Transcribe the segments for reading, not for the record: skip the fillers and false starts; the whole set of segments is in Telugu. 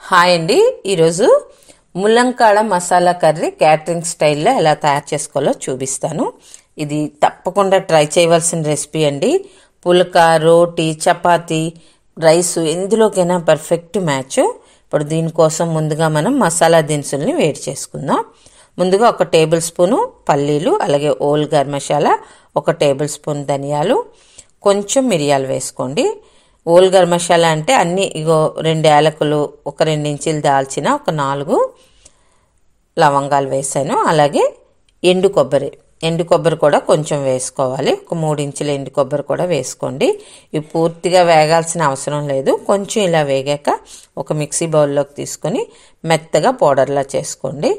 హాయ్ అండి, ఈరోజు ముల్లంకాడ మసాలా కర్రీ క్యాటరింగ్ స్టైల్లో ఎలా తయారు చేసుకోవాలో చూపిస్తాను. ఇది తప్పకుండా ట్రై చేయవలసిన రెసిపీ అండి. పుల్కా, రోటీ, చపాతీ, రైసు ఎందులోకైనా పర్ఫెక్ట్ మ్యాచ్. ఇప్పుడు దీనికోసం ముందుగా మనం మసాలా దినుసుల్ని వేడి చేసుకుందాం. ముందుగా 1 టేబుల్ స్పూను పల్లీలు, అలాగే whole garam masala, 1 tablespoon ధనియాలు, కొంచెం మిరియాలు వేసుకోండి. ఓల్ గరం మసాలా అంటే అన్ని ఇగో 2 యాలకులు, 2 ఇంచులు దాల్చిన, 4 లవంగాలు వేసాను. అలాగే ఎండు కొబ్బరి కూడా కొంచెం వేసుకోవాలి. 3 ఇంచుల ఎండు కొబ్బరి కూడా వేసుకోండి. ఇవి పూర్తిగా వేగాల్సిన అవసరం లేదు. కొంచెం ఇలా వేగాక ఒక మిక్సీ బౌల్లోకి తీసుకొని మెత్తగా పౌడర్లా చేసుకోండి.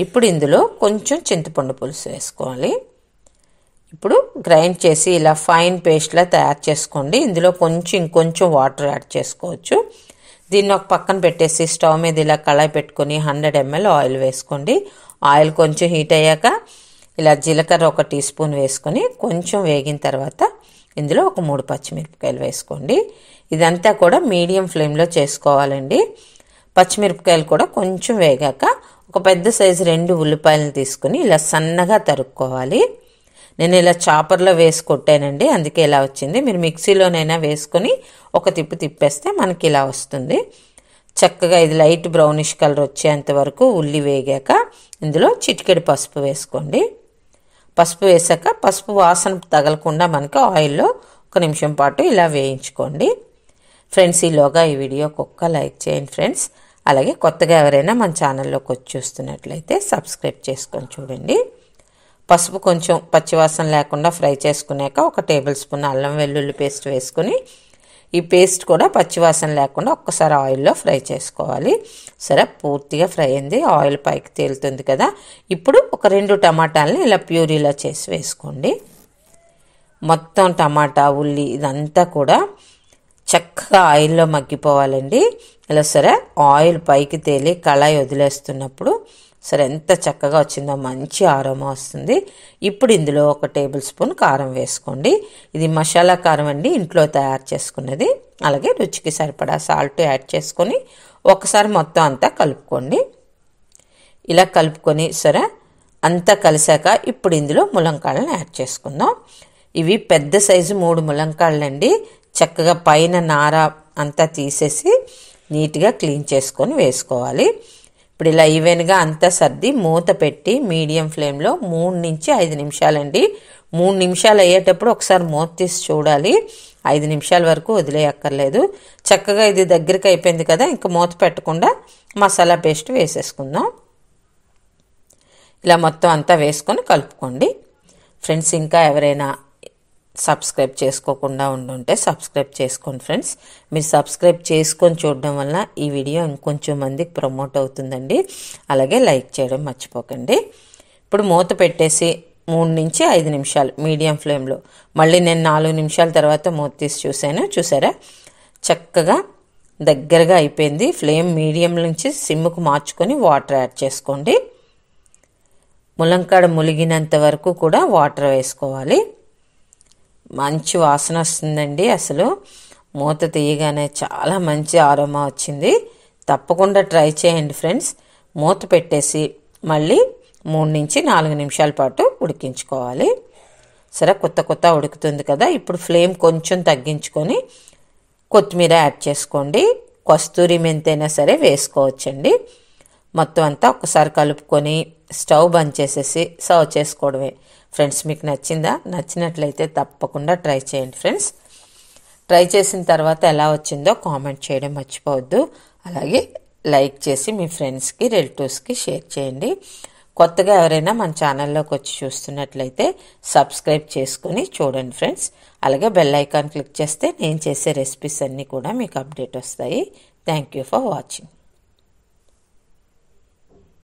ఇప్పుడు ఇందులో కొంచెం చింతపండు పులుసు వేసుకోవాలి. ఇప్పుడు గ్రైండ్ చేసి ఇలా ఫైన్ పేస్ట్లా తయారు చేసుకోండి. ఇందులో ఇంకొంచెం వాటర్ యాడ్ చేసుకోవచ్చు. దీన్ని ఒక పక్కన పెట్టేసి స్టవ్ మీద ఇలా కళాయి పెట్టుకొని 100 ml ఆయిల్ వేసుకోండి. ఆయిల్ కొంచెం హీట్ అయ్యాక ఇలా జీలకర్ర 1 టీ స్పూన్ వేసుకొని కొంచెం వేగిన తర్వాత ఇందులో 3 పచ్చిమిరపకాయలు వేసుకోండి. ఇదంతా కూడా మీడియం ఫ్లేమ్లో చేసుకోవాలండి. పచ్చిమిరపకాయలు కూడా కొంచెం వేగాక ఒక పెద్ద సైజు 2 ఉల్లిపాయలను తీసుకుని ఇలా సన్నగా తరుక్కోవాలి. నేను ఇలా చాపర్లో వేసి కొట్టానండి, అందుకే ఇలా వచ్చింది. మీరు మిక్సీలోనైనా వేసుకొని ఒక తిప్పేస్తే మనకి ఇలా వస్తుంది. చక్కగా ఇది లైట్ బ్రౌనిష్ కలర్ వచ్చేంత వరకు ఉల్లి వేగాక ఇందులో చిటికెడు పసుపు వేసుకోండి. పసుపు వేసాక పసుపు వాసన తగలకుండా మనకి ఆయిల్లో 1 నిమిషం పాటు ఇలా వేయించుకోండి. ఫ్రెండ్స్, ఈలోగా ఈ వీడియోకి ఒక్క లైక్ చేయండి ఫ్రెండ్స్. అలాగే కొత్తగా ఎవరైనా మన ఛానల్లోకి వచ్చి చూస్తున్నట్లయితే సబ్స్క్రైబ్ చేసుకొని చూడండి. పసుపు కొంచెం పచ్చివాసన లేకుండా ఫ్రై చేసుకున్నాక 1 టేబుల్ స్పూన్ అల్లం వెల్లుల్లి పేస్ట్ వేసుకుని ఈ పేస్ట్ కూడా పచ్చివాసన లేకుండా ఒక్కసారి ఆయిల్లో ఫ్రై చేసుకోవాలి. సరే, పూర్తిగా ఫ్రై అయింది, ఆయిల్ పైకి తేలుతుంది కదా. ఇప్పుడు ఒక 2 టమాటాలని ఇలా ప్యూరీలా చేసి వేసుకోండి. మొత్తం టమాటా, ఉల్లి ఇదంతా కూడా చక్కగా ఆయిల్లో మగ్గిపోవాలండి. ఇలా సరే ఆయిల్ పైకి తేలి కళాయి వదిలేస్తున్నప్పుడు సరే ఎంత చక్కగా వచ్చిందో, మంచి ఆరోమా వస్తుంది. ఇప్పుడు ఇందులో 1 టేబుల్ స్పూన్ కారం వేసుకోండి. ఇది మసాలా కారం అండి, ఇంట్లో తయారు చేసుకున్నది. అలాగే రుచికి సరిపడా సాల్ట్ యాడ్ చేసుకొని ఒకసారి మొత్తం అంతా కలుపుకోండి. ఇలా కలుపుకొని సరే అంతా కలిసాక ఇప్పుడు ఇందులో ములంకాడలను యాడ్ చేసుకుందాం. ఇవి పెద్ద సైజు 3 ములంకాడలండి. చక్కగా పైన నార అంతా తీసేసి నీట్గా క్లీన్ చేసుకొని వేసుకోవాలి. ఇప్పుడు ఇలా ఈవెన్గా అంతా సర్ది మూత పెట్టి మీడియం ఫ్లేమ్లో 3 నుంచి 5 నిమిషాలండి. 3 నిమిషాలు అయ్యేటప్పుడు ఒకసారి మూత తీసి చూడాలి. 5 నిమిషాల వరకు వదిలేయక్కర్లేదు. చక్కగా ఇది దగ్గరికి అయిపోయింది కదా, ఇంకా మూత పెట్టకుండా మసాలా పేస్ట్ వేసేసుకుందాం. ఇలా మొత్తం అంతా వేసుకొని కలుపుకోండి. ఫ్రెండ్స్, ఇంకా ఎవరైనా సబ్స్క్రైబ్ చేసుకోకుండా ఉండుంటే సబ్స్క్రైబ్ చేసుకోండి ఫ్రెండ్స్. మీరు సబ్స్క్రైబ్ చేసుకొని చూడడం వల్ల ఈ వీడియో ఇంకొంచెం మందికి ప్రమోట్ అవుతుందండి. అలాగే లైక్ చేయడం మర్చిపోకండి. ఇప్పుడు మూత పెట్టేసి 3 నుంచి 5 నిమిషాలు మీడియం ఫ్లేమ్లో, మళ్ళీ నేను 4 నిమిషాల తర్వాత మూత తీసి చూశాను. చూసారా, చక్కగా దగ్గరగా అయిపోయింది. ఫ్లేమ్ మీడియం నుంచి సిమ్కు మార్చుకొని వాటర్ యాడ్ చేసుకోండి. ములంకాడ ములిగినంత వరకు కూడా వాటర్ వేసుకోవాలి. మంచి వాసన వస్తుందండి. అసలు మూత తీయగానే చాలా మంచి ఆరోమా వచ్చింది. తప్పకుండా ట్రై చేయండి ఫ్రెండ్స్. మూత పెట్టేసి మళ్ళీ 3 నుంచి 4 నిమిషాల పాటు ఉడికించుకోవాలి. సరే, కొత్త ఉడుకుతుంది కదా. ఇప్పుడు ఫ్లేమ్ కొంచెం తగ్గించుకొని కొత్తిమీర యాడ్ చేసుకోండి. కస్తూరి మెంతైనా సరే వేసుకోవచ్చండి. మొత్తం అంతా ఒకసారి కలుపుకొని స్టవ్ బంద్ చేసేసి సర్వ్ చేసుకోవడమే. ఫ్రెండ్స్, మీకు నచ్చినట్లయితే తప్పకుండా ట్రై చేయండి ఫ్రెండ్స్. ట్రై చేసిన తర్వాత ఎలా వచ్చిందో కామెంట్ చేయడం మర్చిపోవద్దు. అలాగే లైక్ చేసి మీ ఫ్రెండ్స్కి, రిలేటివ్స్కి షేర్ చేయండి. కొత్తగా ఎవరైనా మన ఛానల్లోకి వచ్చి చూస్తున్నట్లయితే సబ్స్క్రైబ్ చేసుకొని చూడండి ఫ్రెండ్స్. అలాగే బెల్ ఐకాన్ క్లిక్ చేస్తే నేను చేసే రెసిపీస్ అన్నీ కూడా మీకు అప్డేట్ వస్తాయి. Thank you for watching.